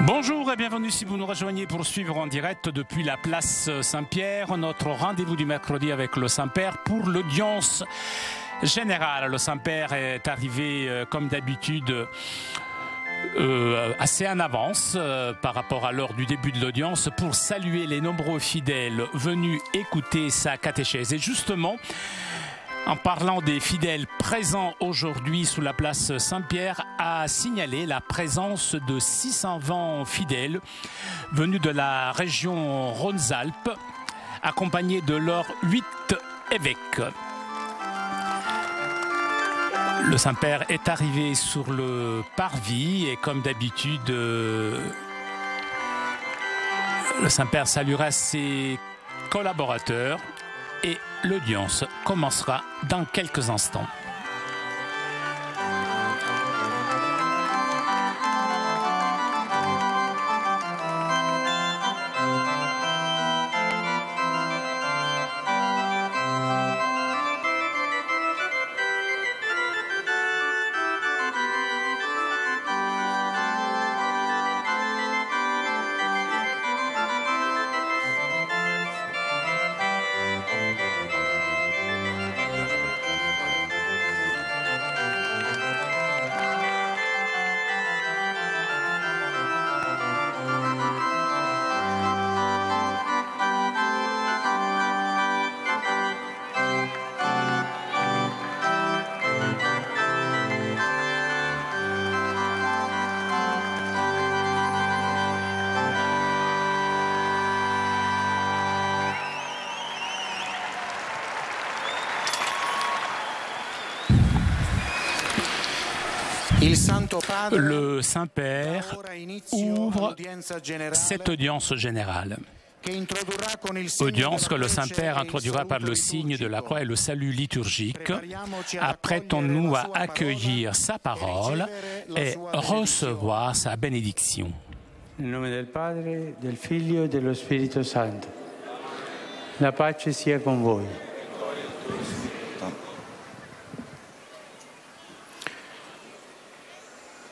Bonjour et bienvenue si vous nous rejoignez pour suivre en direct depuis la place Saint-Pierre, notre rendez-vous du mercredi avec le Saint-Père pour l'audience générale. Le Saint-Père est arrivé comme d'habitude assez en avance par rapport à l'heure du début de l'audience pour saluer les nombreux fidèles venus écouter sa catéchèse. Et justement, en parlant des fidèles présents aujourd'hui sous la place Saint-Pierre, a signalé la présence de 620 fidèles venus de la région Rhône-Alpes, accompagnés de leurs 8 évêques. Le Saint-Père est arrivé sur le parvis et comme d'habitude, le Saint-Père saluera ses collaborateurs et l'audience commencera dans quelques instants. Le Saint-Père ouvre cette audience générale. Audience que le Saint-Père introduira par le signe de la croix et le salut liturgique. Apprêtons-nous à accueillir sa parole et recevoir sa bénédiction. Nel nome del Padre, del Figlio e dello Spirito Santo. La pace sia con voi.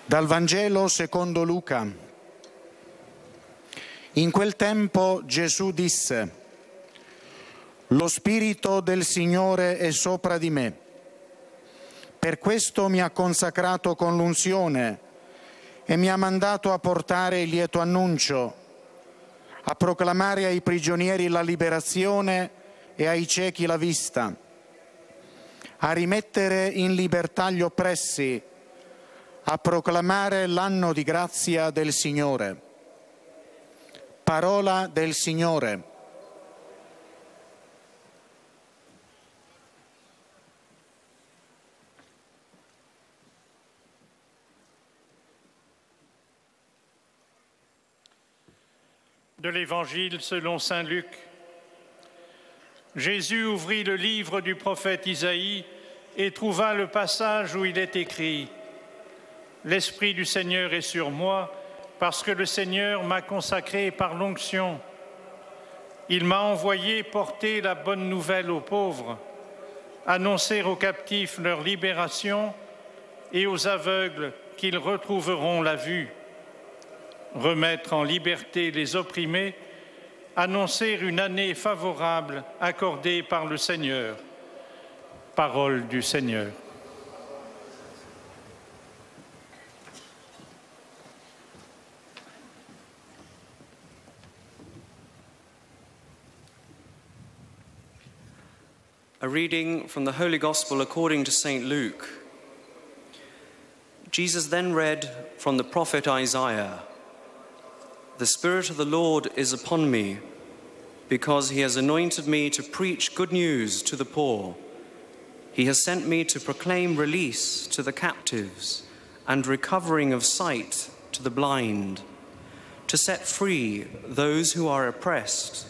Dal Vangelo secondo Luca. In quel tempo Gesù disse: «Lo Spirito del Signore è sopra di me. Per questo mi ha consacrato con l'unzione e mi ha mandato a portare il lieto annuncio, a proclamare ai prigionieri la liberazione e ai ciechi la vista, a rimettere in libertà gli oppressi, a proclamare l'anno di grazia del Signore». Parola del Signore. De l'Évangile selon saint Luc. Jésus ouvrit le livre du prophète Isaïe et trouva le passage où il est écrit: « L'Esprit du Seigneur est sur moi, parce que le Seigneur m'a consacré par l'onction. Il m'a envoyé porter la bonne nouvelle aux pauvres, annoncer aux captifs leur libération et aux aveugles qu'ils retrouveront la vue, remettre en liberté les opprimés, annoncer une année favorable accordée par le Seigneur. » Parole du Seigneur. A reading from the Holy Gospel according to St. Luke. Jesus then read from the prophet Isaiah, "The Spirit of the Lord is upon me, because he has anointed me to preach good news to the poor. He has sent me to proclaim release to the captives and recovering of sight to the blind, to set free those who are oppressed,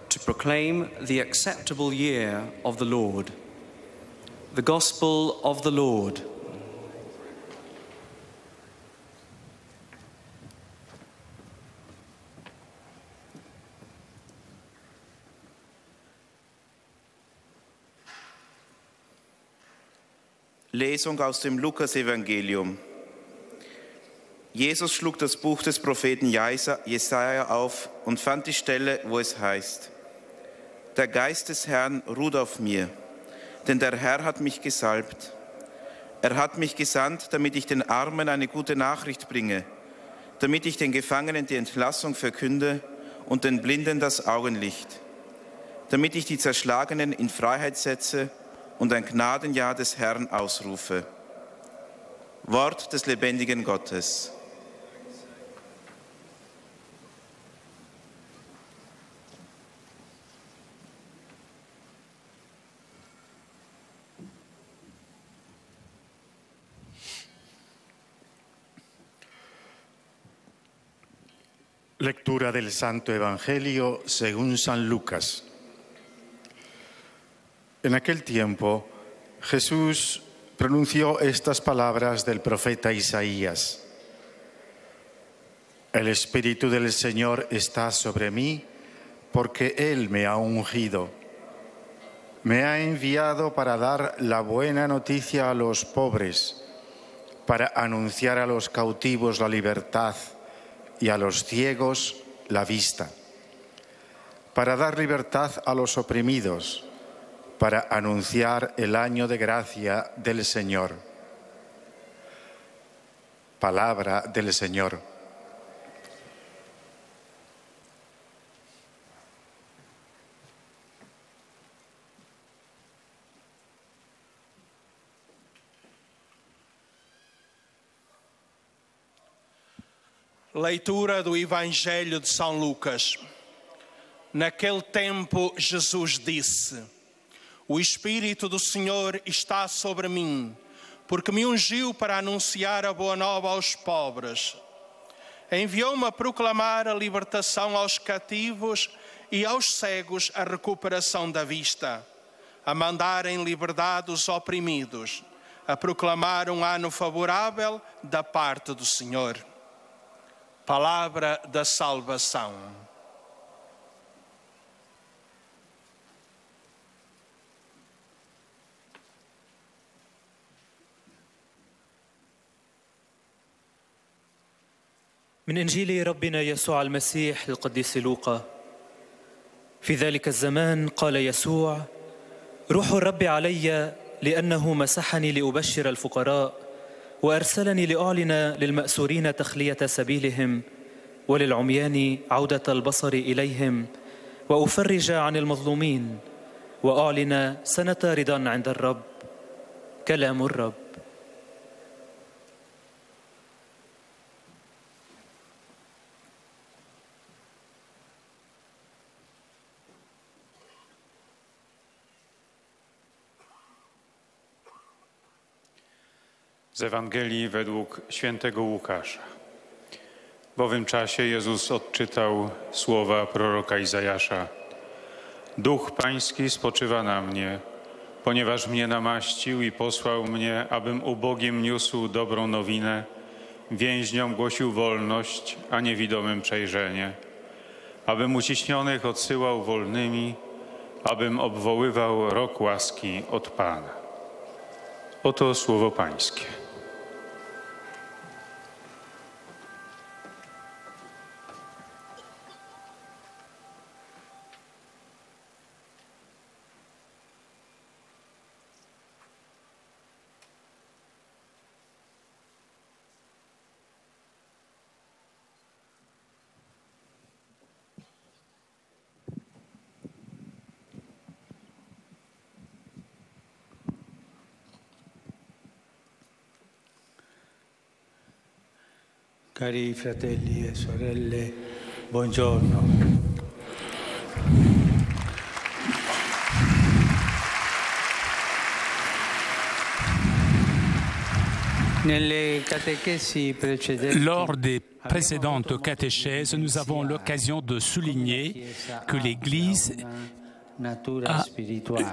to proclaim the acceptable year of the Lord." The Gospel of the Lord. Lesung aus dem Lukasevangelium. Jesus schlug das Buch des Propheten Jesaja auf und fand die Stelle, wo es heißt: Der Geist des Herrn ruht auf mir, denn der Herr hat mich gesalbt. Er hat mich gesandt, damit ich den Armen eine gute Nachricht bringe, damit ich den Gefangenen die Entlassung verkünde und den Blinden das Augenlicht, damit ich die Zerschlagenen in Freiheit setze und ein Gnadenjahr des Herrn ausrufe. Wort des lebendigen Gottes. Lectura del Santo Evangelio según San Lucas. En aquel tiempo, Jesús pronunció estas palabras del profeta Isaías: El Espíritu del Señor está sobre mí, porque Él me ha ungido. Me ha enviado para dar la buena noticia a los pobres, para anunciar a los cautivos la libertad y a los ciegos la vista, para dar libertad a los oprimidos, para anunciar el año de gracia del Señor. Palabra del Señor. Leitura do Evangelho de São Lucas. Naquele tempo, Jesus disse: O Espírito do Senhor está sobre mim, porque me ungiu para anunciar a boa nova aos pobres. Enviou-me a proclamar a libertação aos cativos e aos cegos a recuperação da vista, a mandar em liberdade os oprimidos, a proclamar um ano favorável da parte do Senhor. Palavra da salvação. من إنجيل ربنا يسوع المسيح القديس لوقا. في ذلك الزمان قال يسوع: روح الرب علي لأنه مسحني لأبشر الفقراء وأرسلني لأعلن للمأسورين تخلية سبيلهم وللعميان عودة البصر إليهم وأفرج عن المظلومين وأعلن سنة رضا عند الرب. كلام الرب. Z Ewangelii według świętego Łukasza. W owym czasie Jezus odczytał słowa proroka Izajasza: Duch Pański spoczywa na mnie, ponieważ mnie namaścił i posłał mnie, abym ubogim niósł dobrą nowinę, więźniom głosił wolność, a niewidomym przejrzenie, abym uciśnionych odsyłał wolnymi, abym obwoływał rok łaski od Pana. Oto słowo Pańskie. Cari fratelli e sorelle, buongiorno. Lors des précédentes catéchèses, nous avons l'occasion de souligner que l'Église a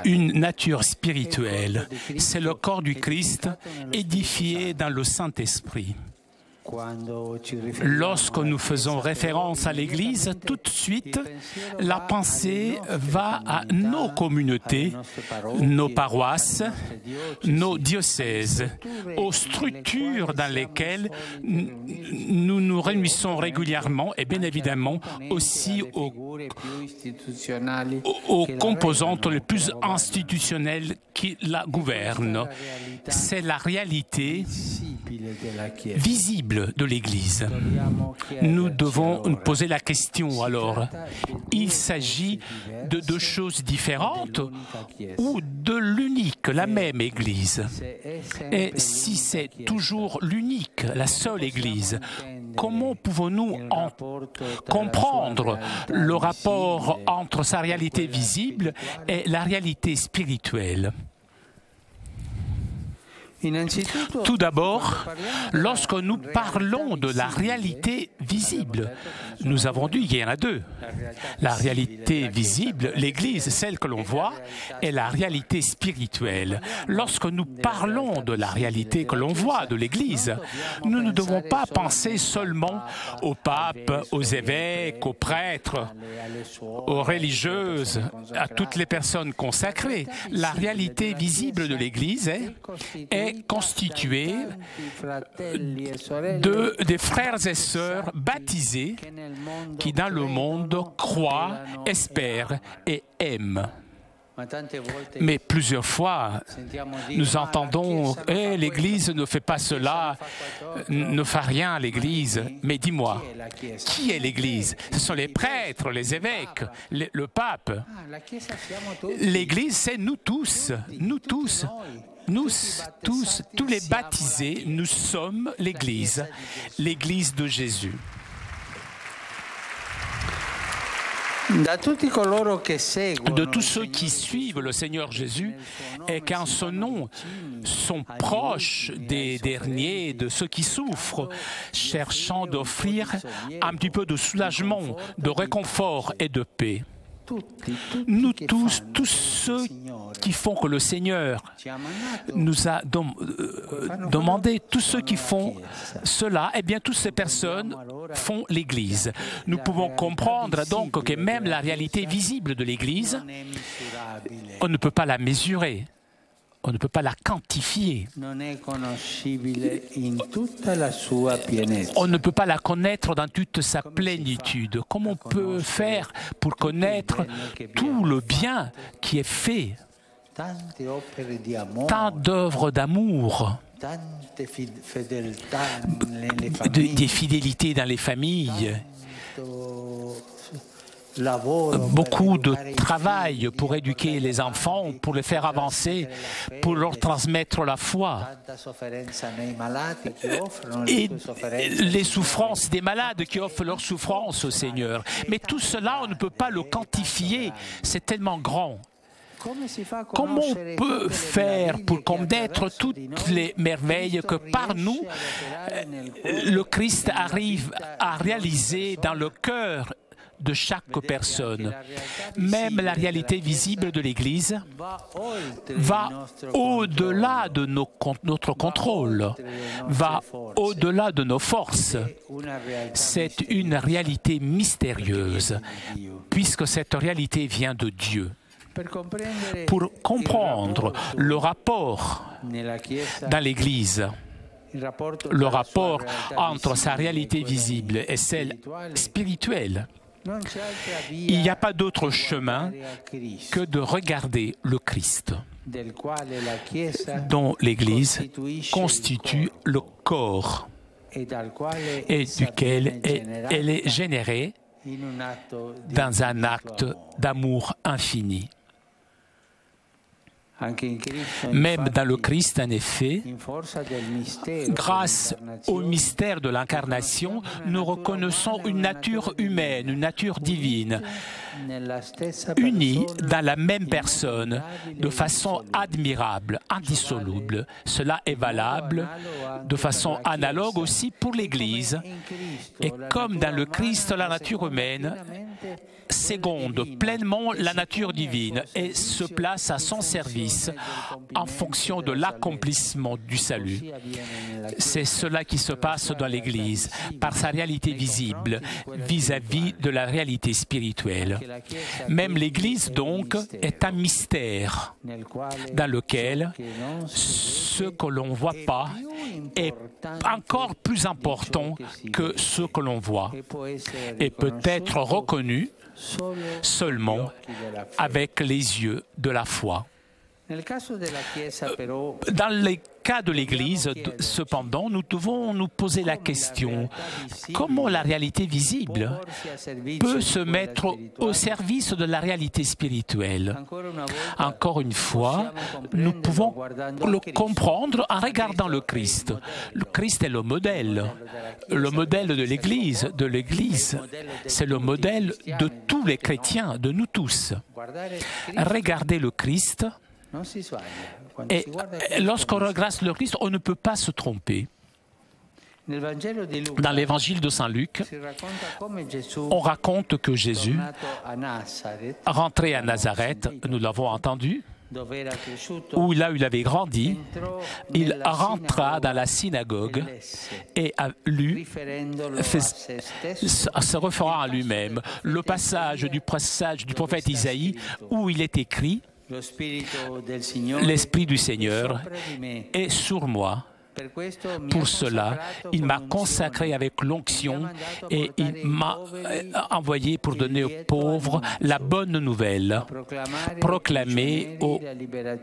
une nature spirituelle. C'est le corps du Christ édifié dans le Saint-Esprit. Lorsque nous faisons référence à l'Église, tout de suite, la pensée va à nos communautés, nos paroisses, nos diocèses, aux structures dans lesquelles nous nous réunissons régulièrement et bien évidemment aussi aux composantes les plus institutionnelles qui la gouvernent. C'est la réalité visible de l'Église. Nous devons nous poser la question alors, il s'agit de deux choses différentes ou de l'unique, la même Église? Et si c'est toujours l'unique, la seule Église, comment pouvons-nous comprendre le rapport entre sa réalité visible et la réalité spirituelle? Tout d'abord, lorsque nous parlons de la réalité visible, nous avons dit qu'il y en a deux. La réalité visible, l'Église, celle que l'on voit, et la réalité spirituelle. Lorsque nous parlons de la réalité que l'on voit de l'Église, nous ne devons pas penser seulement au pape, aux évêques, aux prêtres, aux religieuses, à toutes les personnes consacrées. La réalité visible de l'Église est constitué des frères et sœurs baptisés qui dans le monde croient, espèrent et aiment. Mais plusieurs fois, nous entendons « l'Église ne fait pas cela, ne fait rien l'Église ». Mais dis-moi, qui est l'Église? Ce sont les prêtres, les évêques, le pape. L'Église, c'est nous tous, tous les baptisés, nous sommes l'Église, l'Église de Jésus. De tous ceux qui suivent le Seigneur Jésus et qu'en son nom sont proches des derniers, de ceux qui souffrent, cherchant d'offrir un petit peu de soulagement, de réconfort et de paix. Nous tous ceux qui font que le Seigneur nous a demandé, tous ceux qui font cela, eh bien toutes ces personnes font l'Église. Nous pouvons comprendre donc que même la réalité visible de l'Église, on ne peut pas la mesurer. On ne peut pas la quantifier. On ne peut pas la connaître dans toute sa plénitude. Comment on peut faire pour connaître tout le bien qui est fait? Tant d'œuvres d'amour, des fidélités dans les familles, beaucoup de travail pour éduquer les enfants, pour les faire avancer, pour leur transmettre la foi. Et les souffrances des malades qui offrent leurs souffrances au Seigneur. Mais tout cela, on ne peut pas le quantifier, c'est tellement grand. Comment on peut faire pour connaître toutes les merveilles que par nous, le Christ arrive à réaliser dans le cœur de chaque personne? Même la réalité visible de l'Église va au-delà de notre contrôle, va au-delà de nos forces. C'est une réalité mystérieuse, puisque cette réalité vient de Dieu. Pour comprendre le rapport dans l'Église, le rapport entre sa réalité visible et celle spirituelle, il n'y a pas d'autre chemin que de regarder le Christ, dont l'Église constitue le corps et duquel elle est générée dans un acte d'amour infini. Même dans le Christ, en effet, grâce au mystère de l'incarnation, nous reconnaissons une nature humaine, une nature divine, unie dans la même personne, de façon admirable, indissoluble. Cela est valable de façon analogue aussi pour l'Église. Et comme dans le Christ, la nature humaine seconde pleinement la nature divine et se place à son service. service en fonction de l'accomplissement du salut. C'est cela qui se passe dans l'Église, par sa réalité visible vis-à-vis de la réalité spirituelle. Même l'Église, donc, est un mystère dans lequel ce que l'on ne voit pas est encore plus important que ce que l'on voit et peut être reconnu seulement avec les yeux de la foi. Dans les cas de l'Église, cependant, nous devons nous poser la question, comment la réalité visible peut se mettre au service de la réalité spirituelle? Encore une fois, nous pouvons le comprendre en regardant le Christ. Le Christ est le modèle de l'Église. C'est le modèle de tous les chrétiens, de nous tous. Regardez le Christ. Et lorsqu'on regarde le Christ, on ne peut pas se tromper. Dans l'évangile de Saint Luc, on raconte que Jésus, rentré à Nazareth, nous l'avons entendu, où là où il avait grandi, il rentra dans la synagogue et a lu, se référant à lui-même, le passage du prophète Isaïe où il est écrit « L'Esprit du Seigneur est sur moi. Pour cela, il m'a consacré avec l'onction et il m'a envoyé pour donner aux pauvres la bonne nouvelle, proclamer aux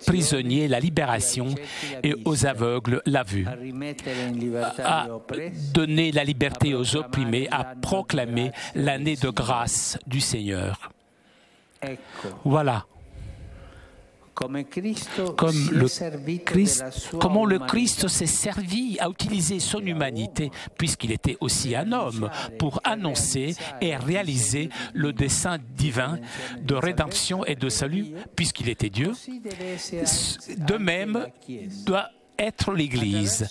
prisonniers la libération et aux aveugles la vue, à donner la liberté aux opprimés, à proclamer l'année de grâce du Seigneur. » Voilà. Comment le Christ s'est servi à utiliser son humanité, puisqu'il était aussi un homme, pour annoncer et réaliser le dessein divin de rédemption et de salut, puisqu'il était Dieu. De même, doit être l'Église.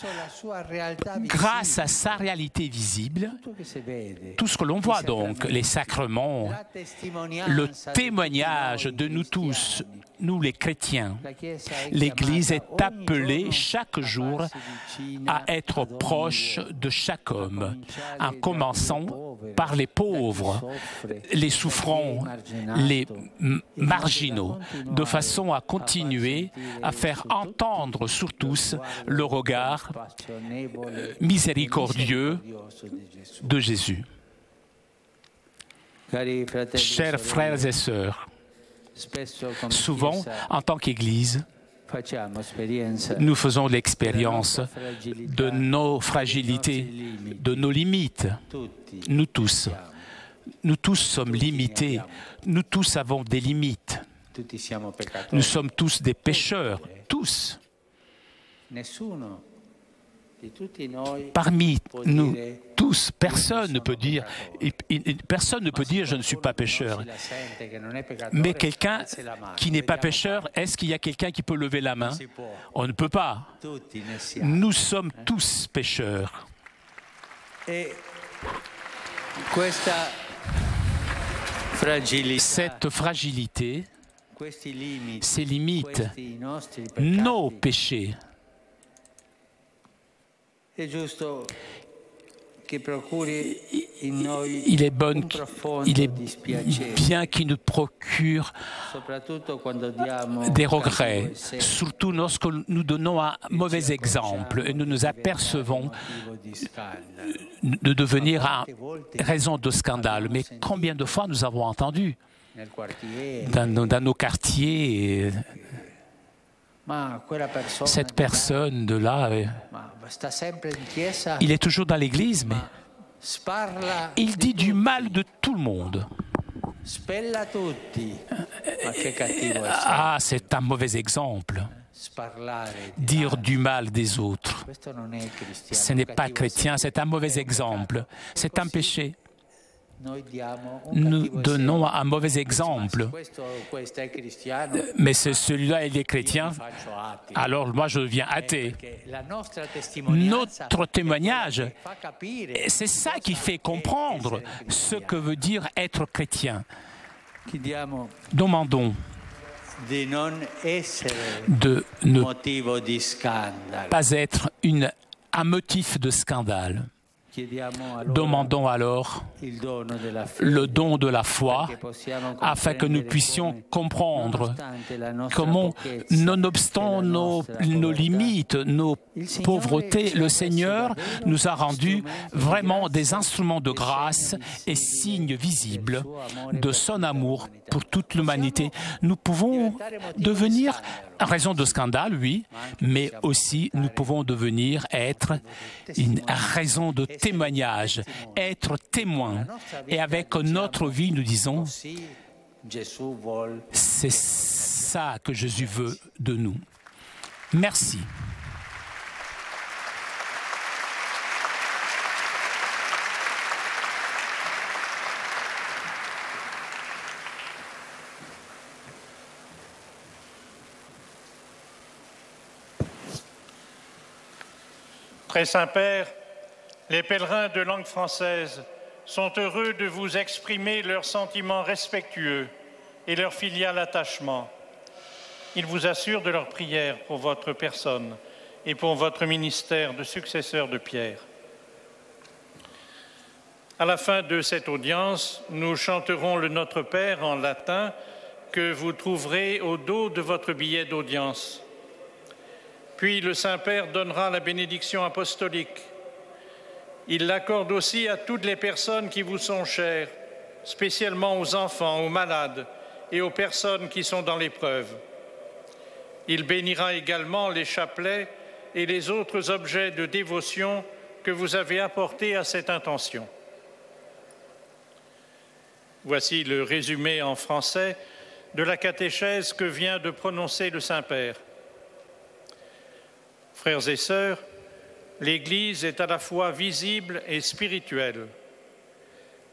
Grâce à sa réalité visible, tout ce que l'on voit donc, les sacrements, le témoignage de nous tous, nous les chrétiens, l'Église est appelée chaque jour à être proche de chaque homme, en commençant par les pauvres, les souffrants, les marginaux, de façon à continuer à faire entendre sur tous le regard miséricordieux de Jésus. Chers frères et sœurs, souvent, en tant qu'Église, nous faisons l'expérience de nos fragilités, de nos limites. Nous tous sommes limités. Nous tous avons des limites. Nous sommes tous des pécheurs, tous. Parmi nous tous, personne ne peut dire je ne suis pas pécheur. Mais quelqu'un qui n'est pas pécheur, est-ce qu'il y a quelqu'un qui peut lever la main? On ne peut pas. Nous sommes tous pécheurs. Cette fragilité, ces limites, nos péchés, il est bien qu'il nous procure des regrets, surtout lorsque nous donnons un mauvais exemple et nous nous apercevons de devenir à raison de scandale. Mais combien de fois nous avons entendu dans nos quartiers cette personne de là, il est toujours dans l'église, mais il dit du mal de tout le monde. Ah, c'est un mauvais exemple. Dire du mal des autres, ce n'est pas chrétien, c'est un mauvais exemple, c'est un péché. Nous donnons un mauvais exemple. Mais celui-là, il est chrétien, alors moi je deviens athée. Notre témoignage, c'est ça qui fait comprendre ce que veut dire être chrétien. Demandons de ne pas être un motif de scandale. Demandons alors le don de la foi afin que nous puissions comprendre comment, nonobstant nos limites, nos pauvretés, le Seigneur nous a rendus vraiment des instruments de grâce et signes visibles de son amour pour toute l'humanité. Nous pouvons devenir raison de scandale, oui, mais aussi nous pouvons devenir être une raison de témoignage, être témoin. Et avec notre vie, nous disons, c'est ça que Jésus veut de nous. Merci. Très Saint-Père, les pèlerins de langue française sont heureux de vous exprimer leurs sentiments respectueux et leur filial attachement. Ils vous assurent de leur prière pour votre personne et pour votre ministère de successeur de Pierre. À la fin de cette audience, nous chanterons le Notre Père en latin que vous trouverez au dos de votre billet d'audience. Puis le Saint-Père donnera la bénédiction apostolique. Il l'accorde aussi à toutes les personnes qui vous sont chères, spécialement aux enfants, aux malades et aux personnes qui sont dans l'épreuve. Il bénira également les chapelets et les autres objets de dévotion que vous avez apportés à cette intention. Voici le résumé en français de la catéchèse que vient de prononcer le Saint-Père. Frères et sœurs, l'Église est à la fois visible et spirituelle.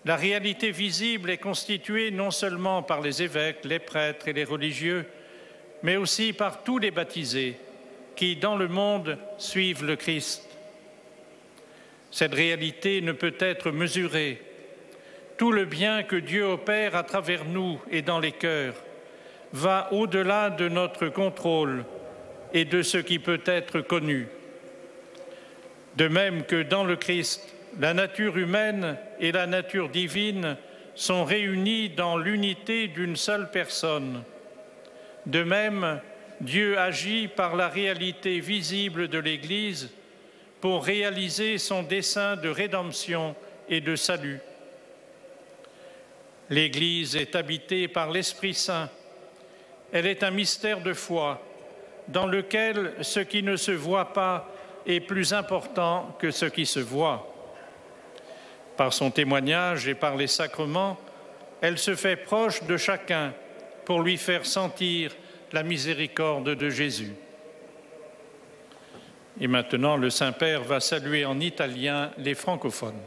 La réalité visible est constituée non seulement par les évêques, les prêtres et les religieux, mais aussi par tous les baptisés qui, dans le monde, suivent le Christ. Cette réalité ne peut être mesurée. Tout le bien que Dieu opère à travers nous et dans les cœurs va au-delà de notre contrôle et de ce qui peut être connu. De même que dans le Christ, la nature humaine et la nature divine sont réunies dans l'unité d'une seule personne. De même, Dieu agit par la réalité visible de l'Église pour réaliser son dessein de rédemption et de salut. L'Église est habitée par l'Esprit Saint. Elle est un mystère de foi dans lequel ce qui ne se voit pas est plus important que ce qui se voit. Par son témoignage et par les sacrements, elle se fait proche de chacun pour lui faire sentir la miséricorde de Jésus. Et maintenant, le Saint-Père va saluer en italien les francophones.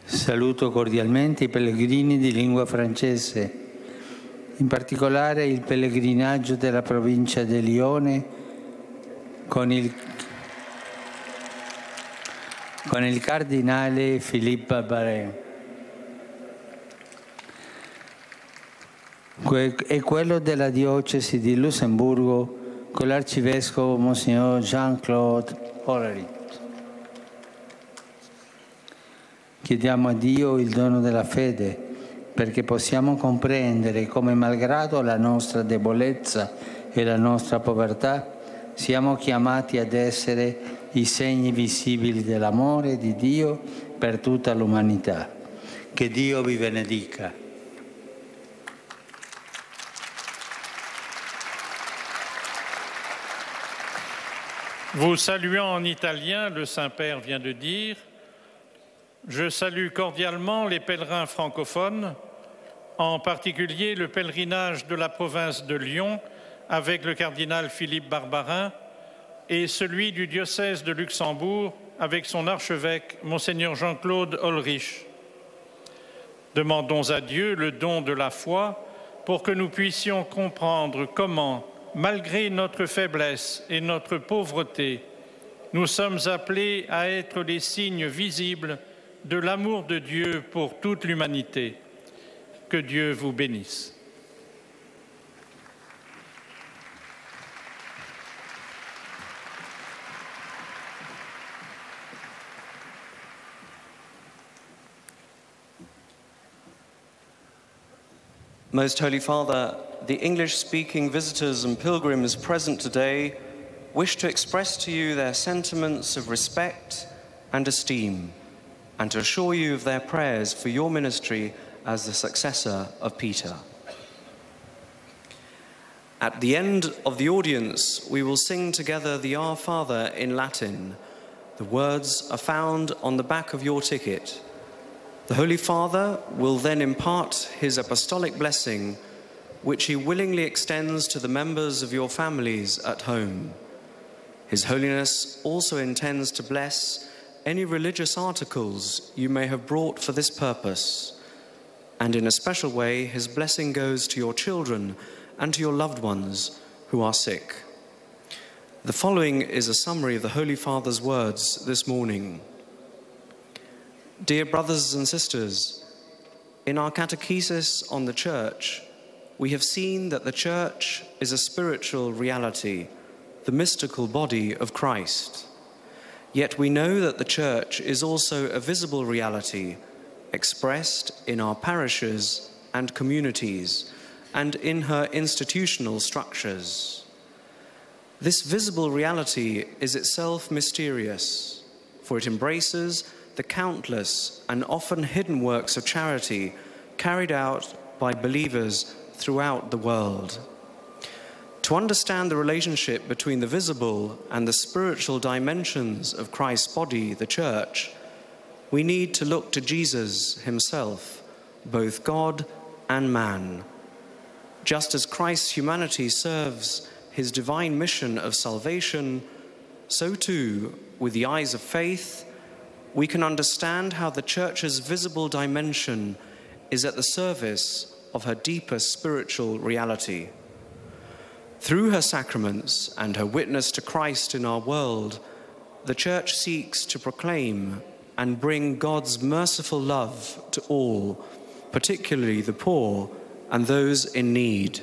Saluto cordialmente i pellegrini di lingua francese, in particolare il pellegrinaggio della provincia di Lione con il cardinale Philippe Barbarin e quello della diocesi di Lussemburgo con l'arcivescovo Monsignor Jean-Claude Hollerith. Chiediamo a Dio il dono della fede perché possiamo comprendere come, malgrado la nostra debolezza e la nostra povertà, siamo chiamati ad essere i segni visibili dell'amore di Dio per tutta l'umanità. Che Dio vi benedica. Vous saluant en italien, le Saint-Père vient de dire: je salue cordialement les pèlerins francophones, en particulier le pèlerinage de la province de Lyon avec le cardinal Philippe Barbarin et celui du diocèse de Luxembourg avec son archevêque, Monseigneur Jean-Claude Hollerith. Demandons à Dieu le don de la foi pour que nous puissions comprendre comment, malgré notre faiblesse et notre pauvreté, nous sommes appelés à être les signes visibles de l'amour de Dieu pour toute l'humanité. Que Dieu vous bénisse. Most Holy Father, the English-speaking visitors and pilgrims present today wish to express to you their sentiments of respect and esteem, and to assure you of their prayers for your ministry as the successor of Peter. At the end of the audience, we will sing together the Our Father in Latin. The words are found on the back of your ticket. The Holy Father will then impart his apostolic blessing, which he willingly extends to the members of your families at home. His Holiness also intends to bless any religious articles you may have brought for this purpose. And in a special way, his blessing goes to your children and to your loved ones who are sick. The following is a summary of the Holy Father's words this morning. Dear brothers and sisters, in our catechesis on the Church, we have seen that the Church is a spiritual reality, the mystical body of Christ. Yet we know that the Church is also a visible reality, expressed in our parishes and communities, and in her institutional structures. This visible reality is itself mysterious, for it embraces the countless and often hidden works of charity carried out by believers throughout the world. To understand the relationship between the visible and the spiritual dimensions of Christ's body, the Church, we need to look to Jesus himself, both God and man. Just as Christ's humanity serves his divine mission of salvation, so too, with the eyes of faith, we can understand how the Church's visible dimension is at the service of her deeper spiritual reality. Through her sacraments and her witness to Christ in our world, the Church seeks to proclaim and bring God's merciful love to all, particularly the poor and those in need.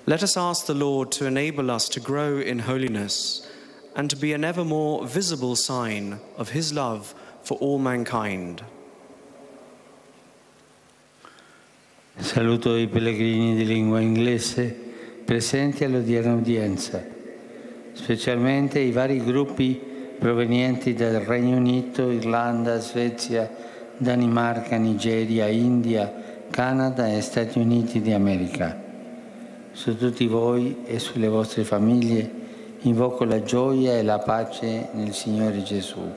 Let us ask the Lord to enable us to grow in holiness and to be an ever more visible sign of his love for all mankind. Saluto i pellegrini di lingua inglese presenti all'odierna udienza, specialmente i vari gruppi provenienti dal Regno Unito, Irlanda, Svezia, Danimarca, Nigeria, India, Canada e Stati Uniti d'America. Su tutti voi e sulle vostre famiglie invoco la gioia e la pace nel Signore Gesù.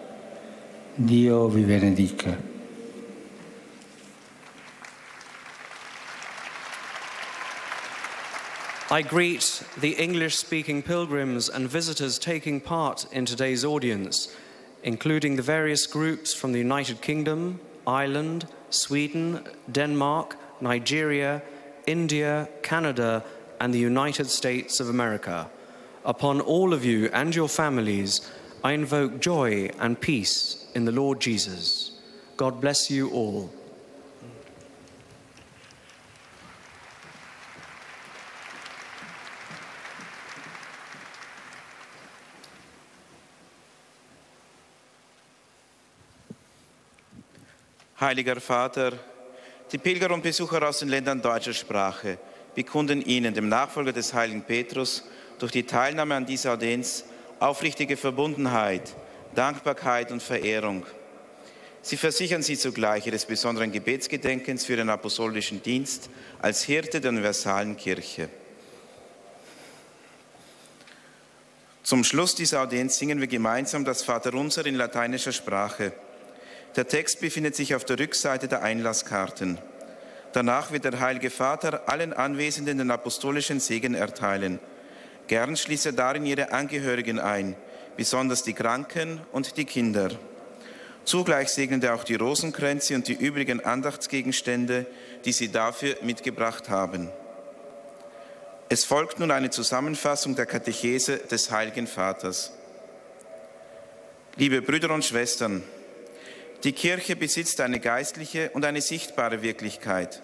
Dio vi benedica. I greet the English-speaking pilgrims and visitors taking part in today's audience, including the various groups from the United Kingdom, Ireland, Sweden, Denmark, Nigeria, India, Canada, and the United States of America. Upon all of you and your families, I invoke joy and peace in the Lord Jesus. God bless you all. Heiliger Vater, die Pilger und Besucher aus den Ländern deutscher Sprache bekunden Ihnen, dem Nachfolger des heiligen Petrus, durch die Teilnahme an dieser Audienz aufrichtige Verbundenheit, Dankbarkeit und Verehrung. Sie versichern Sie zugleich Ihres besonderen Gebetsgedenkens für den apostolischen Dienst als Hirte der universalen Kirche. Zum Schluss dieser Audienz singen wir gemeinsam das Vaterunser in lateinischer Sprache. Der Text befindet sich auf der Rückseite der Einlasskarten. Danach wird der Heilige Vater allen Anwesenden den apostolischen Segen erteilen. Gern schließt er darin ihre Angehörigen ein, besonders die Kranken und die Kinder. Zugleich segnet er auch die Rosenkränze und die übrigen Andachtsgegenstände, die sie dafür mitgebracht haben. Es folgt nun eine Zusammenfassung der Katechese des Heiligen Vaters. Liebe Brüder und Schwestern, die Kirche besitzt eine geistliche und eine sichtbare Wirklichkeit.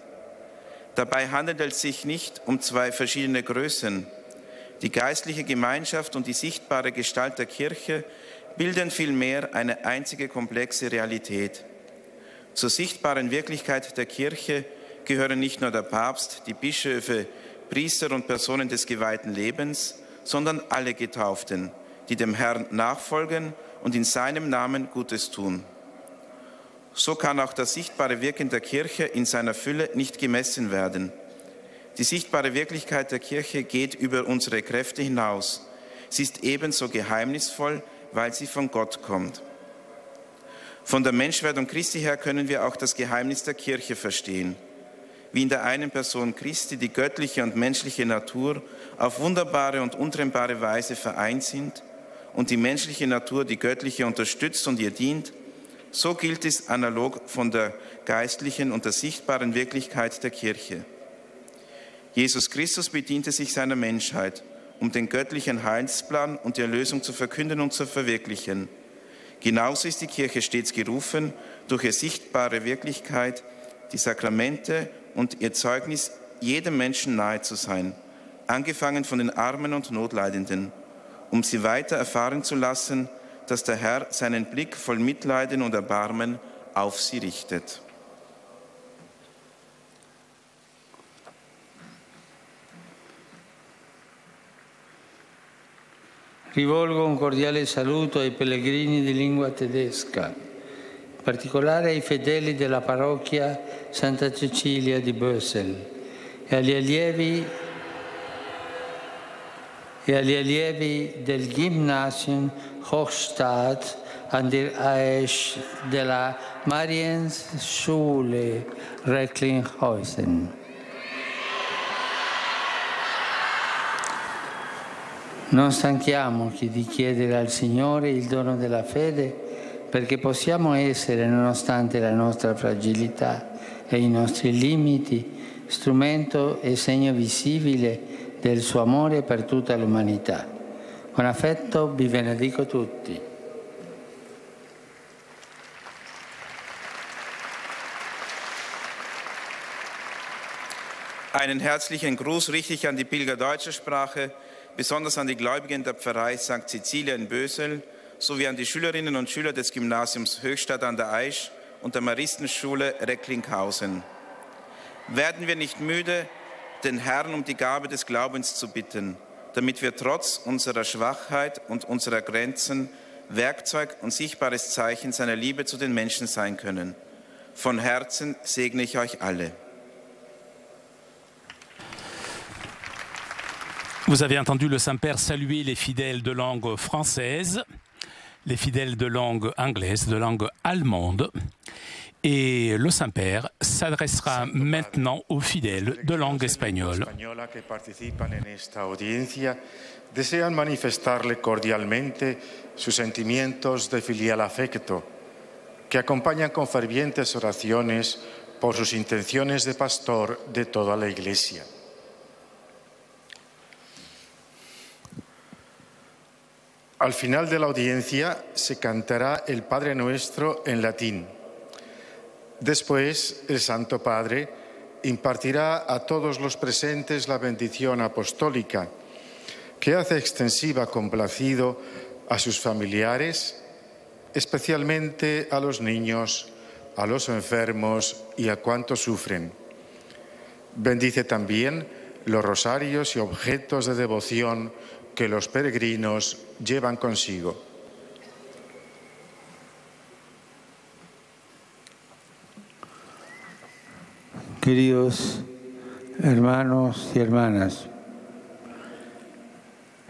Dabei handelt es sich nicht um zwei verschiedene Größen. Die geistliche Gemeinschaft und die sichtbare Gestalt der Kirche bilden vielmehr eine einzige komplexe Realität. Zur sichtbaren Wirklichkeit der Kirche gehören nicht nur der Papst, die Bischöfe, Priester und Personen des geweihten Lebens, sondern alle Getauften, die dem Herrn nachfolgen und in seinem Namen Gutes tun. So kann auch das sichtbare Wirken der Kirche in seiner Fülle nicht gemessen werden. Die sichtbare Wirklichkeit der Kirche geht über unsere Kräfte hinaus. Sie ist ebenso geheimnisvoll, weil sie von Gott kommt. Von der Menschwerdung Christi her können wir auch das Geheimnis der Kirche verstehen. Wie in der einen Person Christi die göttliche und menschliche Natur auf wunderbare und untrennbare Weise vereint sind und die menschliche Natur die göttliche unterstützt und ihr dient, so gilt es analog von der geistlichen und der sichtbaren Wirklichkeit der Kirche. Jesus Christus bediente sich seiner Menschheit, um den göttlichen Heilsplan und die Erlösung zu verkünden und zu verwirklichen. Genauso ist die Kirche stets gerufen, durch ihre sichtbare Wirklichkeit, die Sakramente und ihr Zeugnis jedem Menschen nahe zu sein, angefangen von den Armen und Notleidenden, um sie weiter erfahren zu lassen, dass der Herr seinen Blick voll Mitleiden und Erbarmen auf sie richtet. Rivolgo un cordiale saluto ai pellegrini di lingua tedesca, in particolare ai fedeli della parrocchia Santa Cecilia di Bösel e agli allievi del Gymnasium Hochstadt an der Aisch della Marienschule Recklinghausen. Non stanchiamo di chiedere al Signore il dono della fede perché possiamo essere, nonostante la nostra fragilità e i nostri limiti, strumento e segno visibile del suo amore per tutta l'umanità. Con affetto vi benedico tutti. Einen herzlichen Gruß richte ich an die Pilger deutscher Sprache, besonders an die Gläubigen der Pfarrei St. Cecilia in Bösel, sowie an die Schülerinnen und Schüler des Gymnasiums Höchstadt an der Aisch und der Maristenschule Recklinghausen. Werden wir nicht müde, den Herrn um die Gabe des Glaubens zu bitten, damit wir trotz unserer Schwachheit und unserer Grenzen Werkzeug und sichtbares Zeichen seiner Liebe zu den Menschen sein können. Von Herzen segne ich euch alle. Vous avez entendu le Saint-Père saluer les fidèles de langue française, les fidèles de langue anglaise, de langue allemande. Et le Saint-Père s'adressera maintenant aux fidèles de langue espagnole. Que participan en esta audiencia desean manifestarle cordialmente sus sentimientos de filial afecto, que acompañan con fervientes oraciones por sus intenciones de pastor de toda la Iglesia. Al final de la audiencia se cantará el Padre Nuestro en latín. Después, el Santo Padre impartirá a todos los presentes la bendición apostólica, que hace extensiva complacido a sus familiares, especialmente a los niños, a los enfermos y a cuantos sufren. Bendice también los rosarios y objetos de devoción que los peregrinos llevan consigo. Queridos hermanos y hermanas,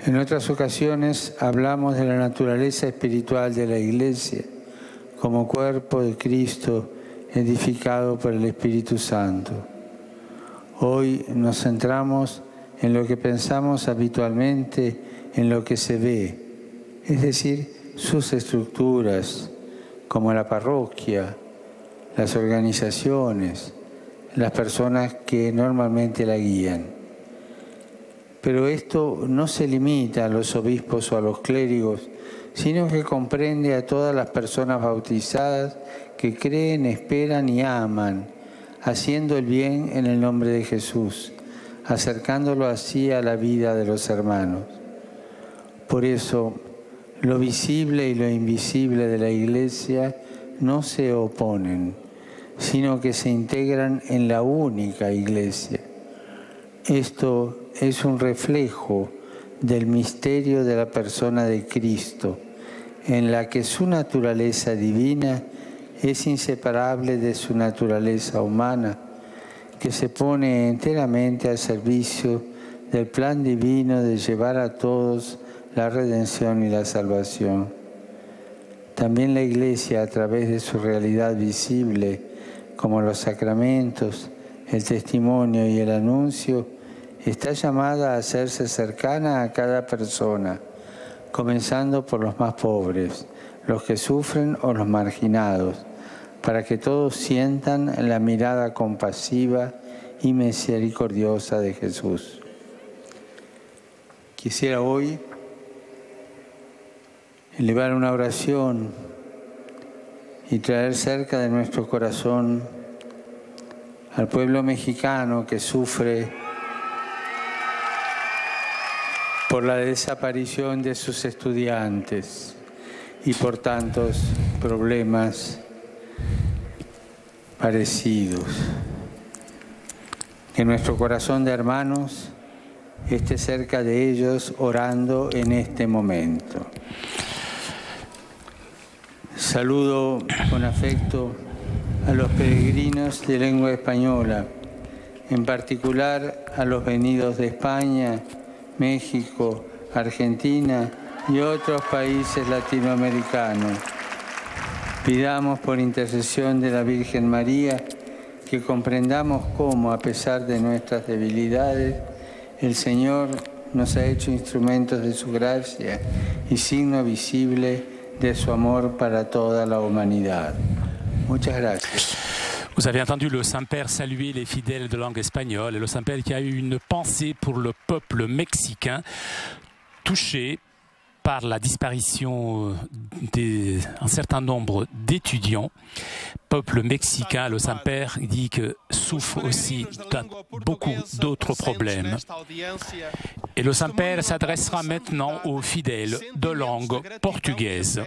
en otras ocasiones hablamos de la naturaleza espiritual de la Iglesia como cuerpo de Cristo edificado por el Espíritu Santo. Hoy nos centramos en lo que pensamos habitualmente, en lo que se ve, es decir, sus estructuras, como la parroquia, las organizaciones, las personas que normalmente la guían. Pero esto no se limita a los obispos o a los clérigos, sino que comprende a todas las personas bautizadas que creen, esperan y aman, haciendo el bien en el nombre de Jesús, acercándolo así a la vida de los hermanos. Por eso, lo visible y lo invisible de la Iglesia no se oponen, sino que se integran en la única Iglesia. Esto es un reflejo del misterio de la persona de Cristo, en la que su naturaleza divina es inseparable de su naturaleza humana, que se pone enteramente al servicio del plan divino de llevar a todos la redención y la salvación. También la Iglesia, a través de su realidad visible, como los sacramentos, el testimonio y el anuncio, está llamada a hacerse cercana a cada persona, comenzando por los más pobres, los que sufren o los marginados, para que todos sientan la mirada compasiva y misericordiosa de Jesús. Quisiera hoy elevar una oración y traer cerca de nuestro corazón al pueblo mexicano que sufre por la desaparición de sus estudiantes y por tantos problemas parecidos. Que nuestro corazón de hermanos esté cerca de ellos orando en este momento. Saludo con afecto a los peregrinos de lengua española, en particular a los venidos de España, México, Argentina y otros países latinoamericanos. Pidamos por intercesión de la Virgen María que comprendamos cómo, a pesar de nuestras debilidades, el Señor nos ha hecho instrumentos de su gracia y signo visible de su amor para toda la humanidad. Muchas gracias. Vous avez entendu le Saint-Père saluer les fidèles de langue espagnole et le Saint-Père qui a eu une pensée pour le peuple mexicain touché par la disparition d'un certain nombre d'étudiants. Peuple mexicain, le Saint-Père dit que souffre aussi de beaucoup d'autres problèmes. Et le Saint-Père s'adressera maintenant aux fidèles de langue portugaise.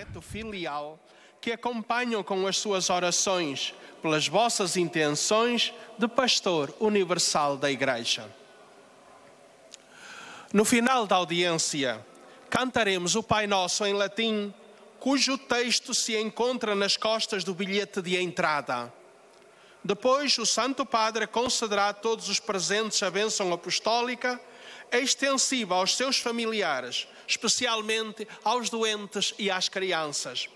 Que acompanham com as suas orações pelas vossas intenções de pastor universal da Igreja. No final da audiência, cantaremos o Pai Nosso em latim, cujo texto se encontra nas costas do bilhete de entrada. Depois, o Santo Padre concederá a todos os presentes a bênção apostólica, extensiva aos seus familiares, especialmente aos doentes e às crianças.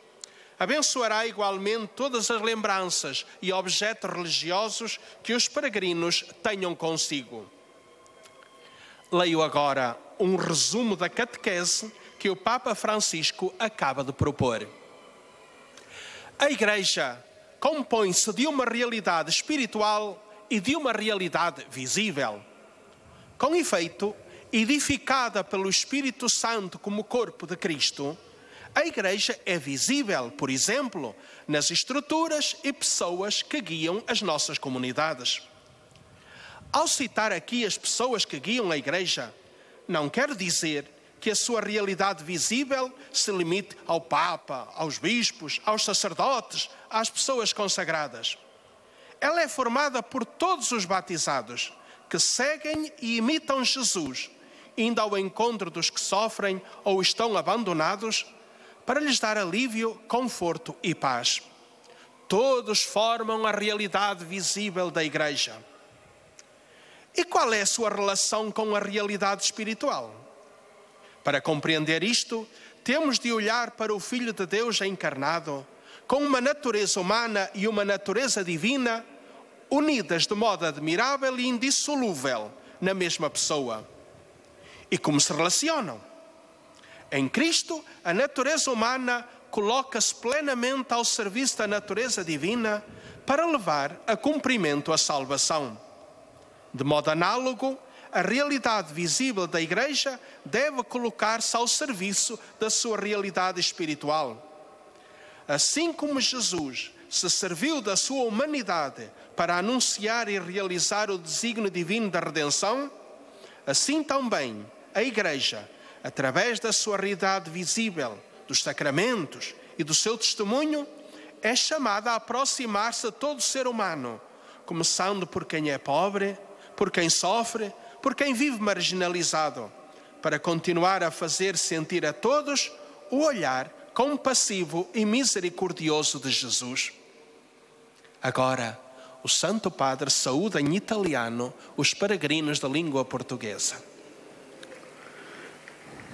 Abençoará igualmente todas as lembranças e objetos religiosos que os peregrinos tenham consigo. Leio agora um resumo da catequese que o Papa Francisco acaba de propor. A Igreja compõe-se de uma realidade espiritual e de uma realidade visível. Com efeito, edificada pelo Espírito Santo como corpo de Cristo, a Igreja é visível, por exemplo, nas estruturas e pessoas que guiam as nossas comunidades. Ao citar aqui as pessoas que guiam a Igreja, não quero dizer que a sua realidade visível se limite ao Papa, aos bispos, aos sacerdotes, às pessoas consagradas. Ela é formada por todos os batizados que seguem e imitam Jesus, indo ao encontro dos que sofrem ou estão abandonados, para lhes dar alívio, conforto e paz. Todos formam a realidade visível da Igreja. E qual é a sua relação com a realidade espiritual? Para compreender isto, temos de olhar para o Filho de Deus encarnado, com uma natureza humana e uma natureza divina, unidas de modo admirável e indissolúvel na mesma pessoa. E como se relacionam? Em Cristo, a natureza humana coloca-se plenamente ao serviço da natureza divina para levar a cumprimento a salvação. De modo análogo, a realidade visível da Igreja deve colocar-se ao serviço da sua realidade espiritual. Assim como Jesus se serviu da sua humanidade para anunciar e realizar o desígnio divino da redenção, assim também a Igreja, através da sua realidade visível, dos sacramentos e do seu testemunho, é chamada a aproximar-se de todo ser humano, começando por quem é pobre, por quem sofre, por quem vive marginalizado, para continuar a fazer sentir a todos o olhar compassivo e misericordioso de Jesus. Agora, o Santo Padre saúda em italiano os peregrinos da língua portuguesa.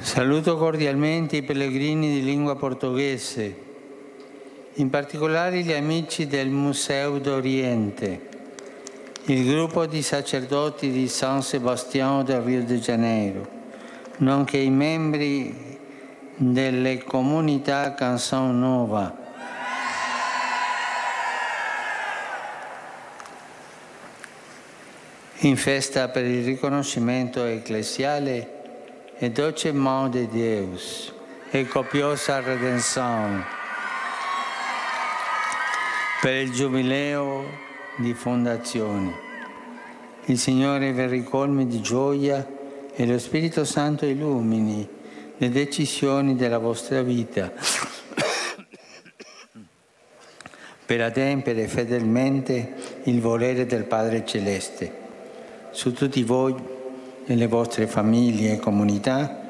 Saluto cordialmente i pellegrini di lingua portoghese, in particolare gli amici del Museo d'Oriente, il gruppo di sacerdoti di San Sebastiano del Rio de Janeiro, nonché i membri delle comunità Canção Nova. In festa per il riconoscimento ecclesiale e dolce mão de Deus e copiosa redenção per il giubileo di fondazione. Il Signore vi ricolmi di gioia e lo Spirito Santo illumini le decisioni della vostra vita per adempiere fedelmente il volere del Padre Celeste. Su tutti voi e le vostre famiglie e comunità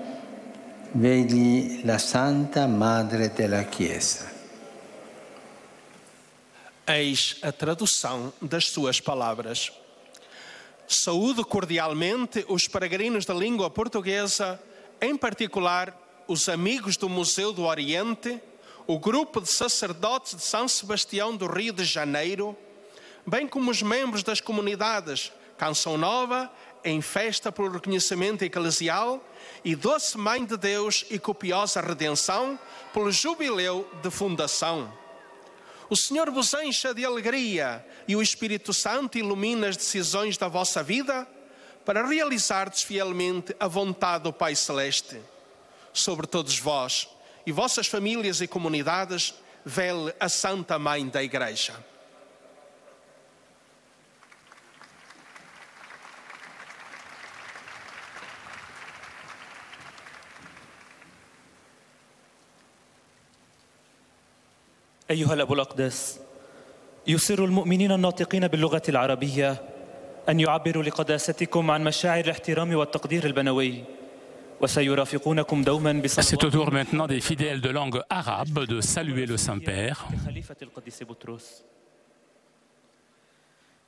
vegli la Santa Madre della Chiesa. Eis a tradução das suas palavras. Saúdo cordialmente os peregrinos da língua portuguesa, em particular os amigos do Museu do Oriente, o grupo de sacerdotes de São Sebastião do Rio de Janeiro, bem como os membros das comunidades Canção Nova, em festa pelo reconhecimento eclesial, e Doce Mãe de Deus e Copiosa Redenção, pelo jubileu de fundação. O Senhor vos encha de alegria e o Espírito Santo ilumina as decisões da vossa vida para realizardes fielmente a vontade do Pai Celeste. Sobre todos vós e vossas famílias e comunidades, vele a Santa Mãe da Igreja. أيها الأب الأقدس، يسر المؤمنين الناطقين باللغة العربية أن يعبروا لقداستكم عن مشاعر الاحترام والتقدير البنوي، وسيرافقونكم دوما بصلوات. C'est au tour maintenant des fidèles de langue arabe de saluer le Saint-Père.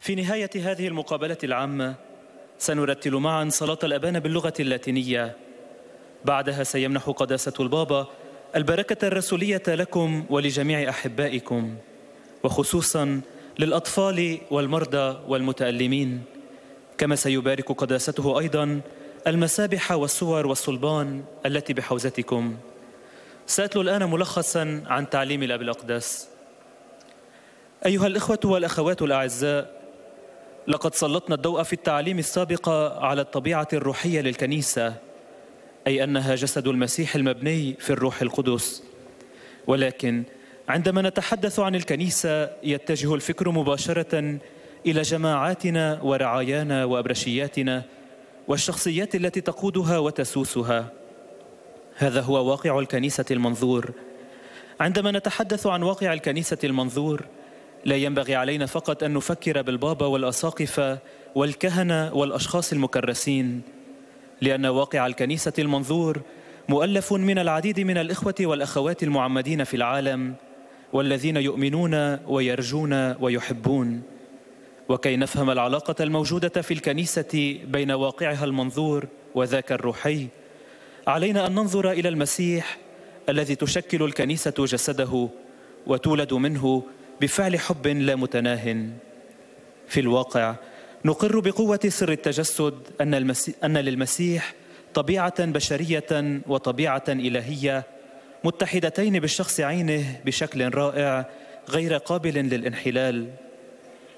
في نهاية هذه المقابلة العامة سنرتل معا صلاة الأبان باللغة اللاتينية. بعدها سيمنح قداسة البابا البركة الرسولية لكم ولجميع أحبائكم، وخصوصا للأطفال والمرضى والمتألمين، كما سيبارك قداسته أيضا المسابح والصور والصلبان التي بحوزتكم. سأتلو الآن ملخصا عن تعليم الأب الأقدس. أيها الإخوة والأخوات الأعزاء، لقد سلطنا الضوء في التعليم السابقة على الطبيعة الروحية للكنيسة، أي أنها جسد المسيح المبني في الروح القدس. ولكن عندما نتحدث عن الكنيسة يتجه الفكر مباشرة إلى جماعاتنا ورعايانا وأبرشياتنا والشخصيات التي تقودها وتسوسها. هذا هو واقع الكنيسة المنظور. عندما نتحدث عن واقع الكنيسة المنظور لا ينبغي علينا فقط أن نفكر بالبابا والأساقفة والكهنة والأشخاص المكرسين، لأن واقع الكنيسة المنظور مؤلف من العديد من الإخوة والأخوات المعمدين في العالم والذين يؤمنون ويرجون ويحبون. وكي نفهم العلاقة الموجودة في الكنيسة بين واقعها المنظور وذاك الروحي، علينا أن ننظر إلى المسيح الذي تشكل الكنيسة جسده وتولد منه بفعل حب لا متناه. في الواقع نقر بقوة سر التجسد أن للمسيح طبيعة بشرية وطبيعة إلهية متحدتين بالشخص عينه بشكل رائع غير قابل للانحلال.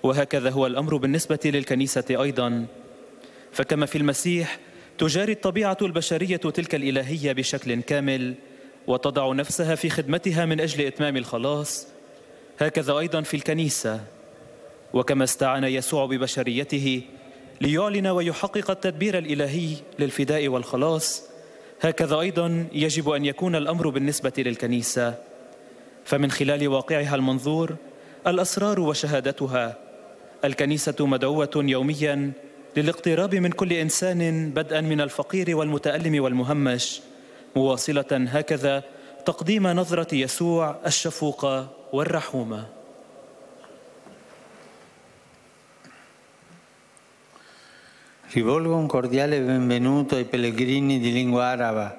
وهكذا هو الأمر بالنسبة للكنيسة أيضا، فكما في المسيح تجاري الطبيعة البشرية تلك الإلهية بشكل كامل وتضع نفسها في خدمتها من أجل إتمام الخلاص، هكذا أيضا في الكنيسة. وكما استعان يسوع ببشريته ليعلن ويحقق التدبير الإلهي للفداء والخلاص، هكذا أيضا يجب أن يكون الأمر بالنسبة للكنيسة. فمن خلال واقعها المنظور، الأسرار وشهادتها، الكنيسة مدعوة يوميا للاقتراب من كل إنسان بدءا من الفقير والمتألم والمهمش، مواصلة هكذا تقديم نظرة يسوع الشفوقة والرحومة. Rivolgo un cordiale benvenuto ai pellegrini di lingua araba,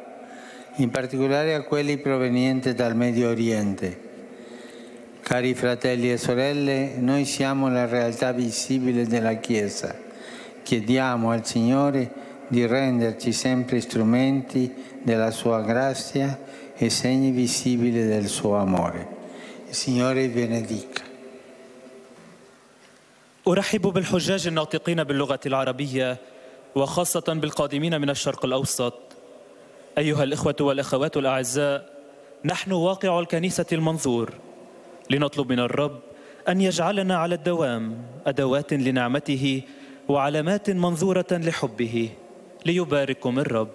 in particolare a quelli provenienti dal Medio Oriente. Cari fratelli e sorelle, noi siamo la realtà visibile della Chiesa. Chiediamo al Signore di renderci sempre strumenti della sua grazia e segni visibili del suo amore. Il Signore vi benedica. أرحب بالحجاج الناطقين باللغة العربية وخاصة بالقادمين من الشرق الأوسط. أيها الإخوة والأخوات الأعزاء، نحن واقع الكنيسة المنظور، لنطلب من الرب أن يجعلنا على الدوام أدوات لنعمته وعلامات منظورة لحبه. ليبارككم الرب.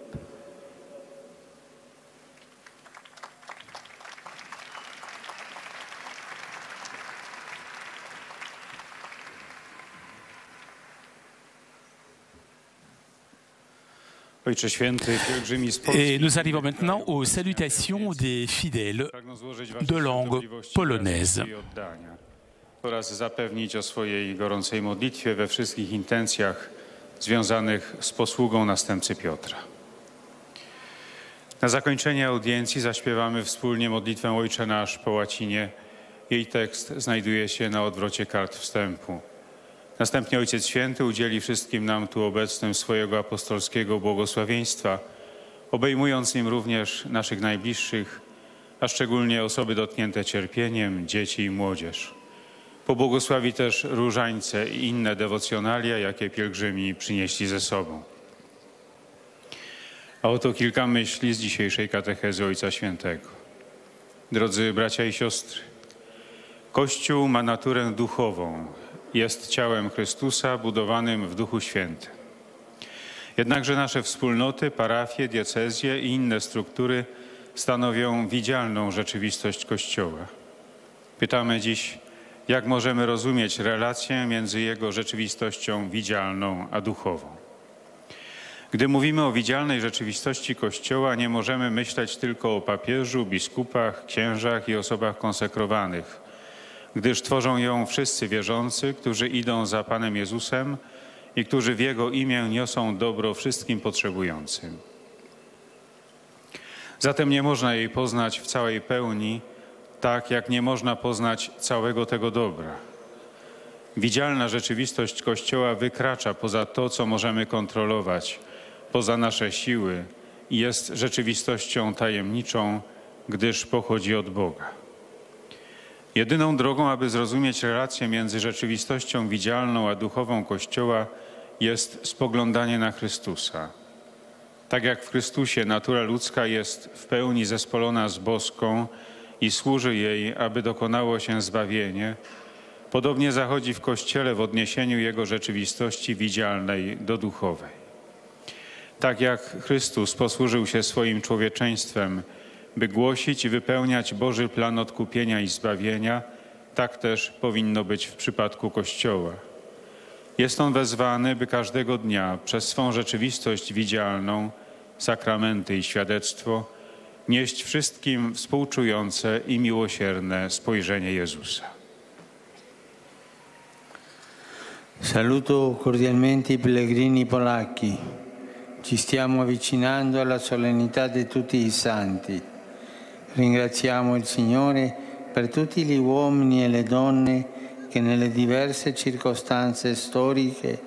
Et nous arrivons maintenant aux salutations des fidèles de langue polonaise. Oraz zapewnić o swojej gorącej modlitwie we wszystkich intencjach związanych z posługą następcy Piotra. Na zakończenie audiencji zaśpiewamy wspólnie modlitwę Ojcze Nasz po łacinie. Jej tekst znajduje się na odwrocie kart wstępu. Następnie Ojciec Święty udzieli wszystkim nam tu obecnym swojego apostolskiego błogosławieństwa, obejmując nim również naszych najbliższych, a szczególnie osoby dotknięte cierpieniem, dzieci i młodzież. Pobłogosławi też różańce i inne dewocjonalia, jakie pielgrzymi przynieśli ze sobą. A oto kilka myśli z dzisiejszej katechezy Ojca Świętego. Drodzy bracia i siostry, Kościół ma naturę duchową, jest ciałem Chrystusa budowanym w Duchu Świętym. Jednakże nasze wspólnoty, parafie, diecezje i inne struktury stanowią widzialną rzeczywistość Kościoła. Pytamy dziś, jak możemy rozumieć relację między jego rzeczywistością widzialną a duchową. Gdy mówimy o widzialnej rzeczywistości Kościoła, nie możemy myśleć tylko o papieżu, biskupach, księżach i osobach konsekrowanych, gdyż tworzą ją wszyscy wierzący, którzy idą za Panem Jezusem i którzy w Jego imię niosą dobro wszystkim potrzebującym. Zatem nie można jej poznać w całej pełni, tak jak nie można poznać całego tego dobra. Widzialna rzeczywistość Kościoła wykracza poza to, co możemy kontrolować, poza nasze siły i jest rzeczywistością tajemniczą, gdyż pochodzi od Boga. Jedyną drogą, aby zrozumieć relację między rzeczywistością widzialną a duchową Kościoła, jest spoglądanie na Chrystusa. Tak jak w Chrystusie natura ludzka jest w pełni zespolona z boską i służy jej, aby dokonało się zbawienie, podobnie zachodzi w Kościele w odniesieniu Jego rzeczywistości widzialnej do duchowej. Tak jak Chrystus posłużył się swoim człowieczeństwem, by głosić i wypełniać Boży plan odkupienia i zbawienia, tak też powinno być w przypadku Kościoła. Jest on wezwany, by każdego dnia przez swą rzeczywistość widzialną, sakramenty i świadectwo nieść wszystkim współczujące i miłosierne spojrzenie Jezusa. Saluto cordialmente i pellegrini polacchi. Ci stiamo avvicinando alla solennità di tutti i santi. Ringraziamo il Signore per tutti gli uomini e le donne che nelle diverse circostanze storiche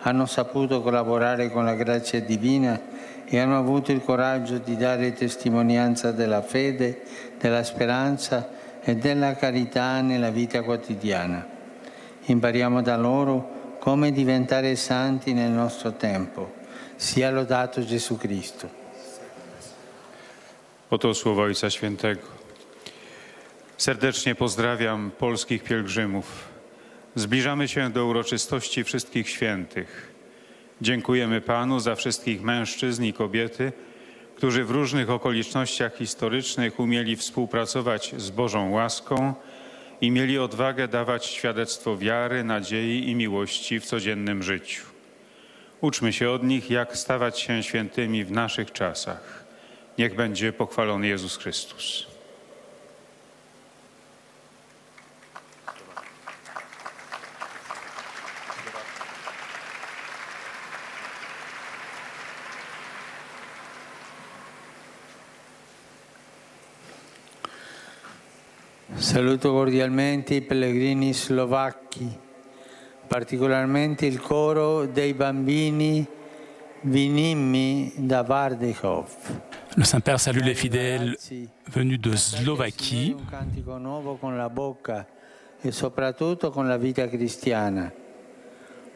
hanno saputo collaborare con la grazia divina e hanno avuto il coraggio di dare testimonianza della fede, della speranza e della carità nella vita quotidiana. Impariamo da loro come diventare santi nel nostro tempo. Sia lodato Gesù Cristo. Oto słowa Ojca Świętego. Serdecznie pozdrawiam polskich pielgrzymów. Zbliżamy się do uroczystości Wszystkich Świętych. Dziękujemy Panu za wszystkich mężczyzn i kobiety, którzy w różnych okolicznościach historycznych umieli współpracować z Bożą łaską i mieli odwagę dawać świadectwo wiary, nadziei i miłości w codziennym życiu. Uczmy się od nich, jak stawać się świętymi w naszych czasach. Niech będzie pochwalony Jezus Chrystus. Saluto cordialmente i pellegrini slovacchi, particolarmente il coro dei bambini Vinimi da Vardechov. Le Saint-Père salue les fidèles venus de Slovaquie. Un cantico nuovo con la bocca e soprattutto con la vita cristiana.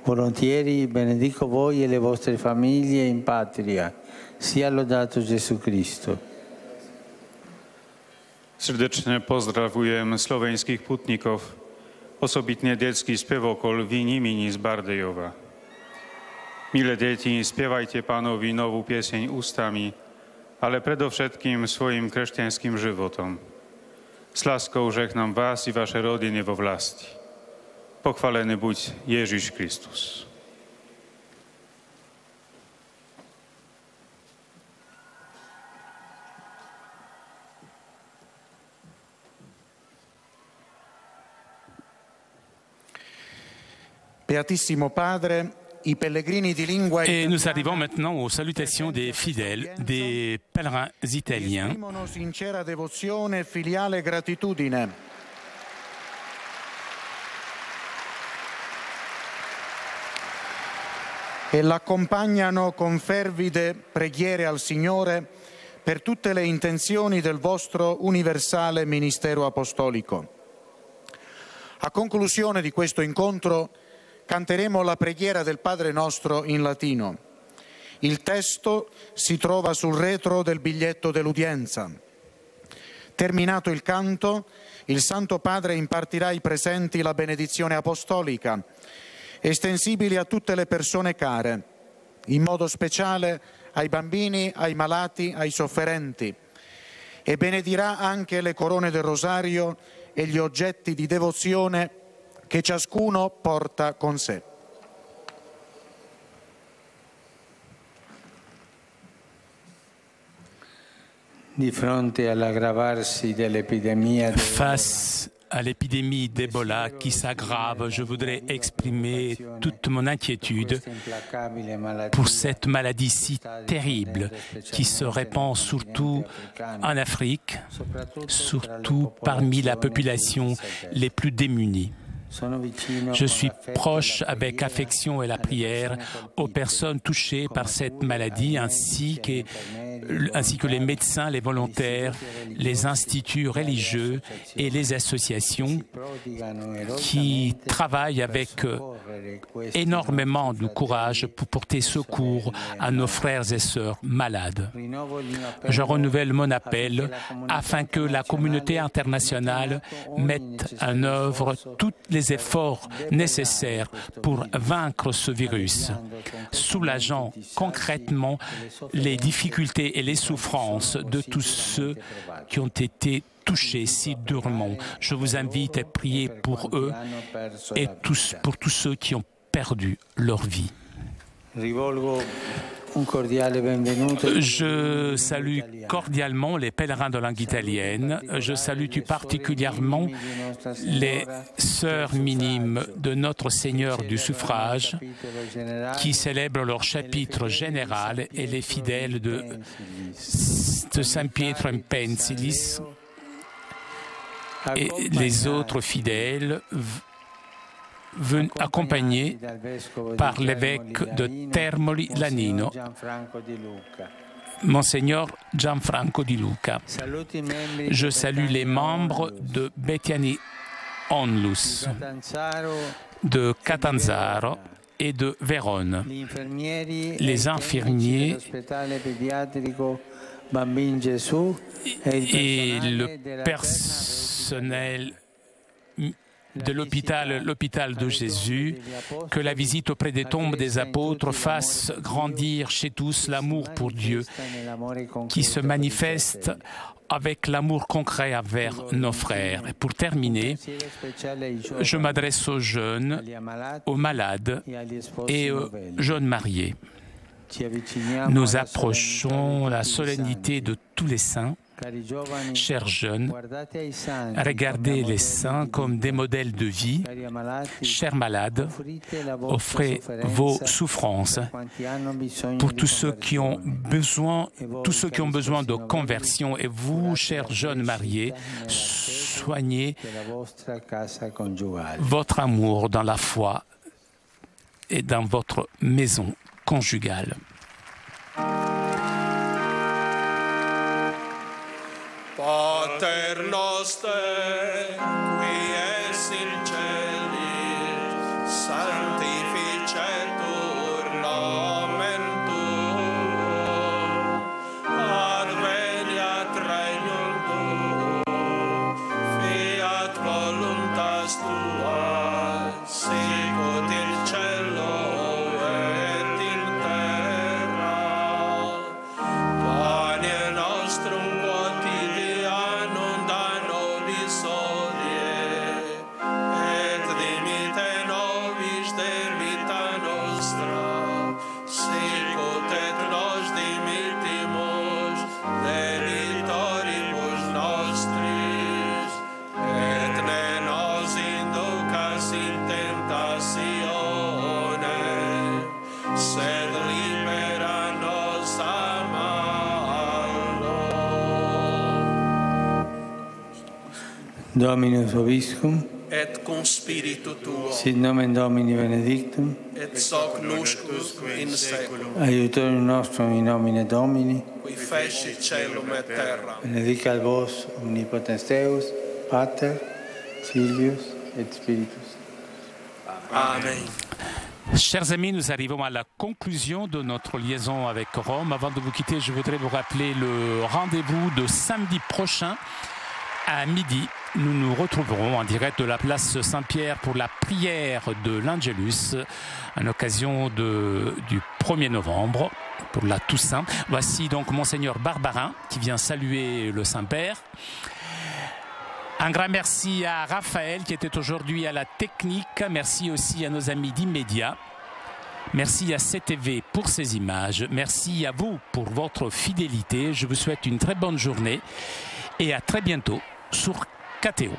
Volentieri benedico voi e le vostre famiglie in patria. Sia lodato Gesù Cristo. Srdečne pozdravujem slovenských putníkov, osobitne detský spevokol Vinimini z Bardejova. Milé deti, spievajte Pánovi novú pieseň ústami, ale predovšetkým svojim kresťanským životom. S láskou žehnám vás i vaše rodiny vo vlasti. Pochválený buď Ježiš Kristus. Beatissimo Padre, i pellegrini di lingua Et nous arrivons maintenant aux salutations des fidèles, des pèlerins italiens. esprimono sincera devozione e filiale gratitudine. E l'accompagnano con fervide preghiere al Signore per tutte le intenzioni del vostro universale ministero apostolico. A conclusione di questo incontro canteremo la preghiera del Padre nostro in latino. Il testo si trova sul retro del biglietto dell'udienza. Terminato il canto, il Santo Padre impartirà ai presenti la benedizione apostolica, estensibili a tutte le persone care, in modo speciale ai bambini, ai malati, ai sofferenti, e benedirà anche le corone del rosario e gli oggetti di devozione che ciascuno porta con sé. Di fronte all'aggravarsi dell'epidemia Face à l'épidémie d'Ebola qui s'aggrave, je voudrais exprimer toute mon inquiétude pour cette maladie si terrible qui se répand surtout en Afrique, surtout parmi la population les plus démunies. Je suis proche avec affection et la prière aux personnes touchées par cette maladie ainsi que les médecins, les volontaires, les instituts religieux et les associations qui travaillent avec énormément de courage pour porter secours à nos frères et sœurs malades. Je renouvelle mon appel afin que la communauté internationale mette en œuvre tous les efforts nécessaires pour vaincre ce virus, soulageant concrètement les difficultés et les souffrances de tous ceux qui ont été touchés si durement. Je vous invite à prier pour eux et pour tous ceux qui ont perdu leur vie. Je salue cordialement les pèlerins de langue italienne. Je salue tout particulièrement les sœurs minimes de Notre Seigneur du Suffrage qui célèbrent leur chapitre général et les fidèles de Saint Pietro in Pensilis et les autres fidèles accompagné par l'évêque de Termoli Lanino, Monseigneur Gianfranco Di Luca. Je salue les membres de Betiani Onlus, de Catanzaro et de Vérone. Les infirmiers et le personnel de l'hôpital de Jésus, que la visite auprès des tombes des apôtres fasse grandir chez tous l'amour pour Dieu qui se manifeste avec l'amour concret envers nos frères. Et pour terminer, je m'adresse aux jeunes, aux malades et aux jeunes mariés. Nous approchons la solennité de tous les saints. Chers jeunes, regardez les saints comme des modèles de vie. Chers malades, offrez vos souffrances pour tous ceux qui ont besoin de conversion. Et vous, chers jeunes mariés, soignez votre amour dans la foi et dans votre maison conjugale. Pater noster, qui es in celis, sanctificetur nomen tuum, adveniat regnum tuum, fiat voluntas tua, sicut in cielo et in terra. Pane nostrum quotidianum da nobis hodie, et dimite nobis debita nostra, sicut et nos dimittimus debitoribus nostris, et ne nos inducas in tentatione, sed libera nos a malo. Dominus vobiscum, Et cum spiritu tuo, sit nomen Domini benedictum, et soc nuscus in saeculum, aiutorium nostrum in nomine Domini, qui feci celum et terra. benedicat vos omnipotens Deus, Pater, Filius et Spiritus. Amen. Chers amis, nous arrivons à la conclusion de notre liaison avec Rome. Avant de vous quitter, je voudrais vous rappeler le rendez-vous de samedi prochain à midi. Nous nous retrouverons en direct de la place Saint-Pierre pour la prière de l'Angelus en occasion du 1er novembre pour la Toussaint. Voici donc Monseigneur Barbarin qui vient saluer le Saint-Père. Un grand merci à Raphaël qui était aujourd'hui à la technique. Merci aussi à nos amis d'Immédiat. Merci à CTV pour ces images. Merci à vous pour votre fidélité. Je vous souhaite une très bonne journée et à très bientôt sur KTO.